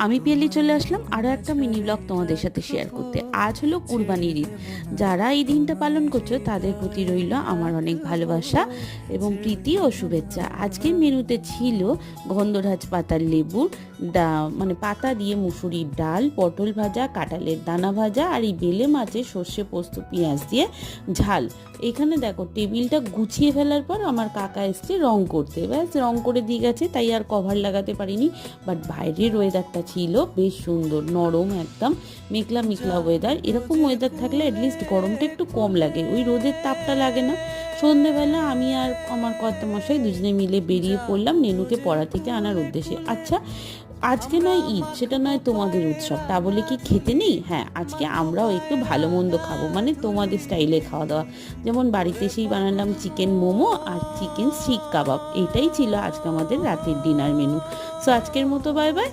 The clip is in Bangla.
আমি পিয়ালি চলে আসলাম আরও একটা মিনি ব্লগ তোমাদের সাথে শেয়ার করতে। আজ হলো কুরবানির ঈদ। যারা এই দিনটা পালন করছো তাদের প্রতি রইল আমার অনেক ভালোবাসা এবং প্রীতি ও শুভেচ্ছা। আজকের মেনুতে ছিল গন্ধরাজ পাতার লেবুর মানে পাতা দিয়ে মুসুরির ডাল, পটল ভাজা, কাঁঠালের দানা ভাজা আর এই বেলে মাছের সর্ষে পোস্ত পেঁয়াজ দিয়ে ঝাল। এখানে দেখো টেবিলটা গুছিয়ে ফেলার পর আমার কাকা এসছে রং করতে, ব্যাস রং করে দিয়ে গেছে, তাই আর কভার লাগাতে পারিনি। বাট বাইরের ওয়েদারটা ছিল বেশ সুন্দর, নরম, একদম মেঘলা মেঘলা ওয়েদার। এরকম ওয়েদার থাকলে অ্যাটলিস্ট গরমটা একটু কম লাগে, ওই রোদের তাপটা লাগে না। সন্ধ্যেবেলা আমি আর আমার কর্তামশাই দুজনে মিলে বেরিয়ে পড়লাম নেনুকে পড়া থেকে আনার উদ্দেশ্যে। আচ্ছা, আজকে নয় ঈদ, সেটা নয় তোমাদের উৎসব, তা বলে কি খেতে নেই? হ্যাঁ, আজকে আমরাও একটু ভালো মন্দ খাবো, মানে তোমাদের স্টাইলে খাওয়া দাওয়া। যেমন বাড়িতে সেই বানালাম চিকেন মোমো আর চিকেন শিক কাবাব, এটাই ছিল আজকে আমাদের রাতের ডিনার মেনু। সো আজকের মতো বাই বাই।